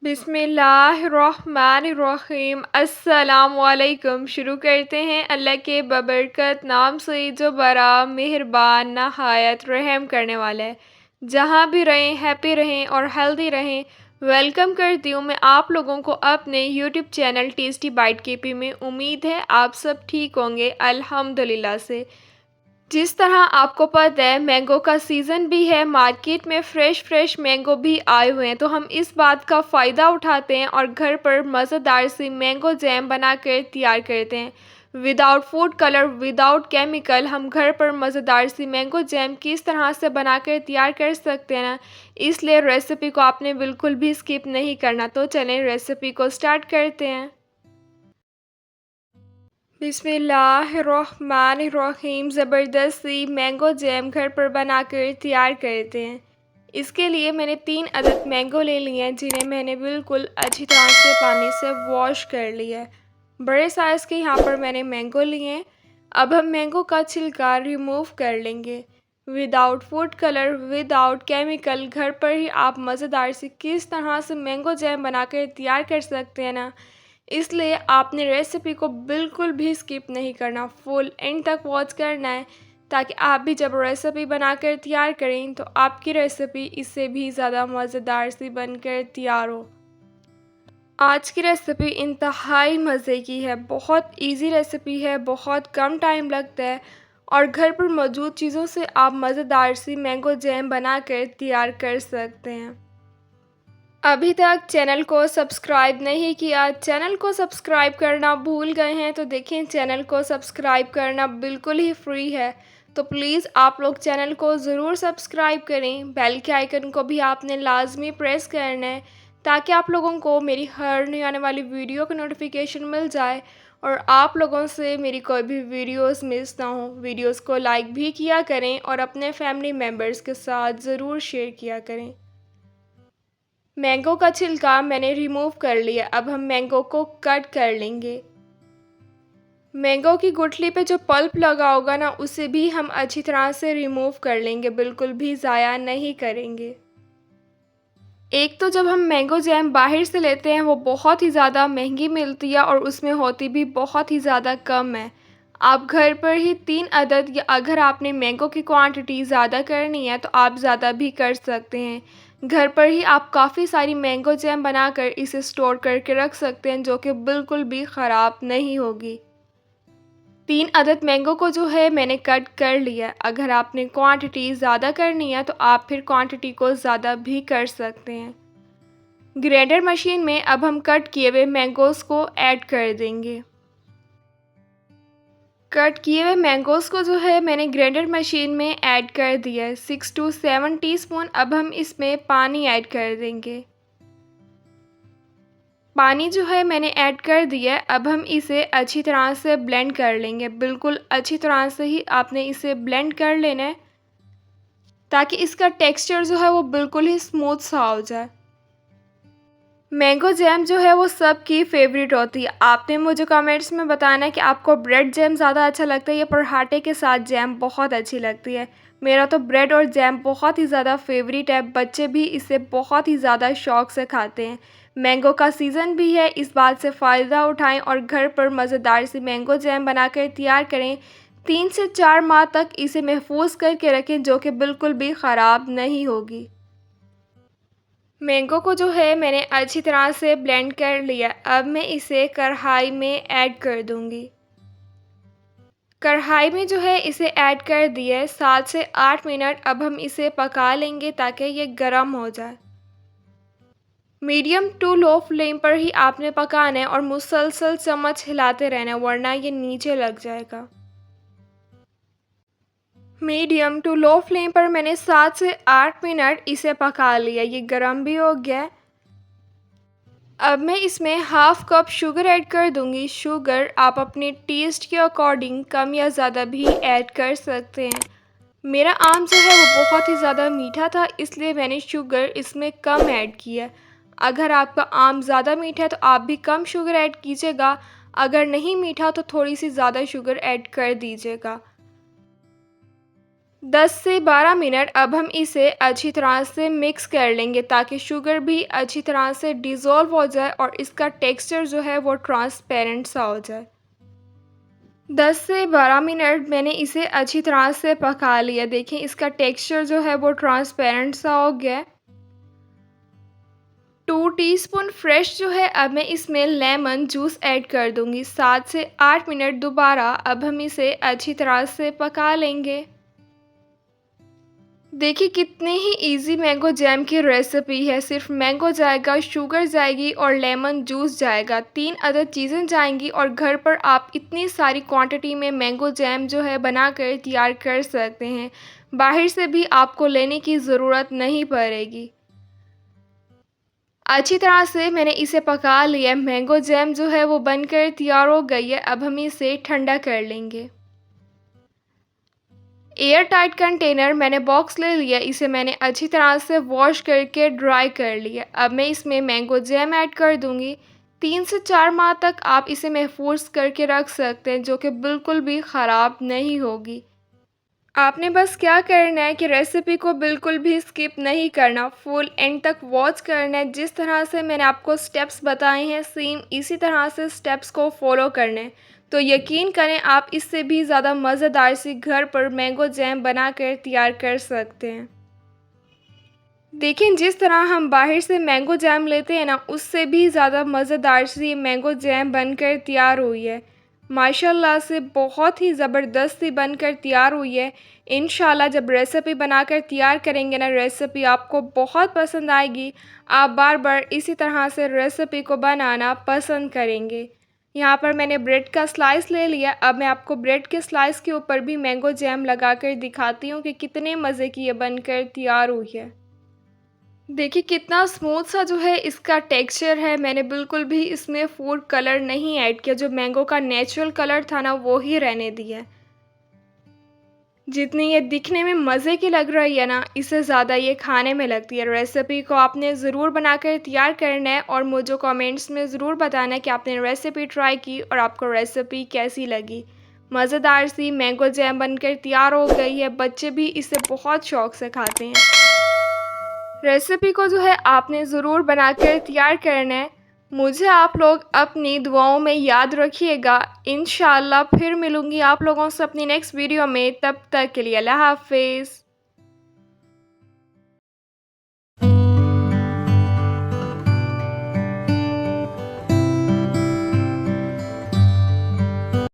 बिस्मिल्लाहिर्रहमानिर्रहीम अस्सलामुअलैकुम। शुरू करते हैं अल्लाह के बबरकत नाम से जो बड़ा मेहरबान नहायत रहम करने वाला है। जहाँ भी रहें हैप्पी रहें और हेल्दी रहें। वेलकम करती हूँ मैं आप लोगों को अपने YouTube channel tasty bite KP में। उम्मीद है आप सब ठीक होंगे अल्हम्दुलिल्लाह से। जिस तरह आपको पता है मैंगो का सीज़न भी है, मार्केट में फ़्रेश मैंगो भी आए हुए हैं, तो हम इस बात का फ़ायदा उठाते हैं और घर पर मज़ेदार सी मैंगो जैम बनाकर तैयार करते हैं। Without food colour, without chemical हम घर पर मज़ेदार सी मैंगो जैम किस तरह से बनाकर तैयार कर सकते हैं ना, इसलिए रेसिपी को आपने बिल्कुल भी स्किप नहीं करना। तो चलें रेसिपी को स्टार्ट करते हैं। बिस्मिल्लाहिर्रहमानिर्रहीम। ज़बरदस्त सी मैंगो जैम घर पर बनाकर तैयार करते हैं। इसके लिए मैंने 3 अदद मैंगो ले लिए हैं, जिन्हें मैंने बिल्कुल अच्छी तरह से पानी से वॉश कर लिया है। बड़े साइज़ के यहाँ पर मैंने मैंगो लिए हैं। अब हम मैंगो का छिलका रिमूव कर लेंगे। Without food colour, without chemical घर पर ही आप मज़ेदार सी किस तरह से मैंगो जैम बनाकर तैयार कर सकते हैं ना, इसलिए आपने रेसिपी को बिल्कुल भी स्किप नहीं करना, फुल एंड तक वॉच करना है, ताकि आप भी जब रेसिपी बनाकर तैयार करें तो आपकी रेसिपी इससे भी ज़्यादा मज़ेदार सी बनकर तैयार हो। आज की रेसिपी इंतहाई मज़े की है, बहुत इजी रेसिपी है, बहुत कम टाइम लगता है और घर पर मौजूद चीज़ों से आप मज़ेदार सी मैंगो जैम बनाकर तैयार कर सकते हैं। अभी तक चैनल को सब्सक्राइब नहीं किया, चैनल को सब्सक्राइब करना भूल गए हैं तो देखें, चैनल को सब्सक्राइब करना बिल्कुल ही फ्री है। तो प्लीज़ आप लोग चैनल को ज़रूर सब्सक्राइब करें। बेल के आइकन को भी आपने लाजमी प्रेस करना है, ताकि आप लोगों को मेरी हर नई आने वाली वीडियो की नोटिफिकेशन मिल जाए और आप लोगों से मेरी कोई भी वीडियोस मिस ना हो। वीडियोस को लाइक भी किया करें और अपने फैमिली मेम्बर्स के साथ ज़रूर शेयर किया करें। मैंगो का छिलका मैंने रिमूव कर लिया। अब हम मैंगो को कट कर लेंगे। मैंगो की गुठली पे जो पल्प लगा होगा ना, उसे भी हम अच्छी तरह से रिमूव कर लेंगे, बिल्कुल भी ज़ाया नहीं करेंगे। एक तो जब हम मैंगो जैम बाहर से लेते हैं वो बहुत ही ज़्यादा महंगी मिलती है और उसमें होती भी बहुत ही ज़्यादा कम है। आप घर पर ही 3 अदद, या अगर आपने मैंगो की क्वांटिटी ज़्यादा करनी है तो आप ज़्यादा भी कर सकते हैं। घर पर ही आप काफ़ी सारी मैंगो जैम बनाकर इसे स्टोर करके रख सकते हैं, जो कि बिल्कुल भी ख़राब नहीं होगी। 3 अदद मैंगो को जो है मैंने कट कर लिया। अगर आपने क्वांटिटी ज़्यादा करनी है तो आप फिर क्वांटिटी को ज़्यादा भी कर सकते हैं। ग्राइंडर मशीन में अब हम कट किए हुए मैंगोज़ को ऐड कर देंगे। कट किए हुए मैंगोज़ को जो है मैंने ग्राइंडर मशीन में ऐड कर दिया है। 6 to 7 टीस्पून अब हम इसमें पानी ऐड कर देंगे। पानी जो है मैंने ऐड कर दिया है। अब हम इसे अच्छी तरह से ब्लेंड कर लेंगे। बिल्कुल अच्छी तरह से ही आपने इसे ब्लेंड कर लेना है, ताकि इसका टेक्सचर जो है वो बिल्कुल ही स्मूथ सा हो जाए। मैंगो जैम जो है वो सबकी फेवरेट होती है। आपने मुझे कमेंट्स में बताना है कि आपको ब्रेड जैम ज़्यादा अच्छा लगता है या पराठे के साथ जैम बहुत अच्छी लगती है। मेरा तो ब्रेड और जैम बहुत ही ज़्यादा फेवरेट है। बच्चे भी इसे बहुत ही ज़्यादा शौक़ से खाते हैं। मैंगो का सीज़न भी है, इस बात से फ़ायदा उठाएं और घर पर मज़ेदार सी मैंगो जैम बनाकर तैयार करें। 3 से 4 माह तक इसे महफूज करके रखें, जो कि बिल्कुल भी ख़राब नहीं होगी। मैंगो को जो है मैंने अच्छी तरह से ब्लेंड कर लिया। अब मैं इसे कढ़ाई में ऐड कर दूंगी। कढ़ाई में जो है इसे ऐड कर दिया है। 7 से 8 मिनट अब हम इसे पका लेंगे, ताकि ये गर्म हो जाए। मीडियम टू लो फ्लेम पर ही आपने पकाना है और मुसलसल चम्मच हिलाते रहना है, वरना ये नीचे लग जाएगा। मीडियम टू लो फ्लेम पर मैंने 7 से 8 मिनट इसे पका लिया। ये गर्म भी हो गया है। अब मैं इसमें हाफ़ कप शुगर ऐड कर दूंगी। शुगर आप अपने टेस्ट के अकॉर्डिंग कम या ज़्यादा भी ऐड कर सकते हैं। मेरा आम जो है वो बहुत ही ज़्यादा मीठा था, इसलिए मैंने शुगर इसमें कम ऐड किया। अगर आपका आम ज़्यादा मीठा है तो आप भी कम शुगर ऐड कीजिएगा। अगर नहीं मीठा तो थोड़ी सी ज़्यादा शुगर ऐड कर दीजिएगा। 10 से 12 मिनट अब हम इसे अच्छी तरह से मिक्स कर लेंगे ताकि शुगर भी अच्छी तरह से डिज़ोल्व हो जाए और इसका टेक्सचर जो है वो ट्रांसपेरेंट सा हो जाए। 10 से 12 मिनट मैंने इसे अच्छी तरह से पका लिया। देखिए इसका टेक्सचर जो है वो ट्रांसपेरेंट सा हो गया है। 2 टीस्पून फ्रेश जो है अब मैं इसमें लेमन जूस ऐड कर दूंगी। 7 से 8 मिनट दोबारा अब हम इसे अच्छी तरह से पका लेंगे। देखिए कितनी ही इजी मैंगो जैम की रेसिपी है। सिर्फ मैंगो जाएगा, शुगर जाएगी और लेमन जूस जाएगा। 3 अदर चीज़ें जाएंगी और घर पर आप इतनी सारी क्वांटिटी में मैंगो जैम जो है बनाकर तैयार कर सकते हैं। बाहर से भी आपको लेने की ज़रूरत नहीं पड़ेगी। अच्छी तरह से मैंने इसे पका लिया। मैंगो जैम जो है वो बनकर तैयार हो गई है। अब हम इसे ठंडा कर लेंगे। एयर टाइट कंटेनर मैंने बॉक्स ले लिया। इसे मैंने अच्छी तरह से वॉश करके ड्राई कर लिया। अब मैं इसमें मैंगो जैम ऐड कर दूंगी। 3 से 4 माह तक आप इसे महफूज करके रख सकते हैं, जो कि बिल्कुल भी ख़राब नहीं होगी। आपने बस क्या करना है कि रेसिपी को बिल्कुल भी स्किप नहीं करना, फुल एंड तक वॉच करना है। जिस तरह से मैंने आपको स्टेप्स बताए हैं सेम इसी तरह से स्टेप्स को फॉलो करना है। तो यकीन करें आप इससे भी ज़्यादा मज़ेदार सी घर पर मैंगो जैम बनाकर तैयार कर सकते हैं। देखिए जिस तरह हम बाहर से मैंगो जैम लेते हैं ना, उससे भी ज़्यादा मज़ेदार सी मैंगो जैम बनकर तैयार हुई है। माशाल्लाह से बहुत ही ज़बरदस्त सी बनकर तैयार हुई है। इंशाल्लाह जब रेसिपी बनाकर तैयार करेंगे ना, रेसिपी आपको बहुत पसंद आएगी। आप बार बार इसी तरह से रेसिपी को बनाना पसंद करेंगे। यहाँ पर मैंने ब्रेड का स्लाइस ले लिया। अब मैं आपको ब्रेड के स्लाइस के ऊपर भी मैंगो जैम लगाकर दिखाती हूँ कि कितने मज़े की ये बनकर तैयार हुई है। देखिए कितना स्मूथ सा जो है इसका टेक्सचर है। मैंने बिल्कुल भी इसमें फूड कलर नहीं ऐड किया। जो मैंगो का नेचुरल कलर था ना, वो ही रहने दिया। जितनी ये दिखने में मज़े की लग रही है ना, इससे ज़्यादा ये खाने में लगती है। रेसिपी को आपने ज़रूर बनाकर तैयार करना है और मुझे कमेंट्स में ज़रूर बताना है कि आपने रेसिपी ट्राई की और आपको रेसिपी कैसी लगी। मज़ेदार सी मैंगो जैम बनकर तैयार हो गई है। बच्चे भी इसे बहुत शौक से खाते हैं। रेसिपी को जो है आपने ज़रूर बनाकर तैयार करना है। मुझे आप लोग अपनी दुआओं में याद रखिएगा। इंशाल्लाह फिर मिलूँगी आप लोगों से अपनी नेक्स्ट वीडियो में। तब तक के लिए अल्लाह हाफ़िज़।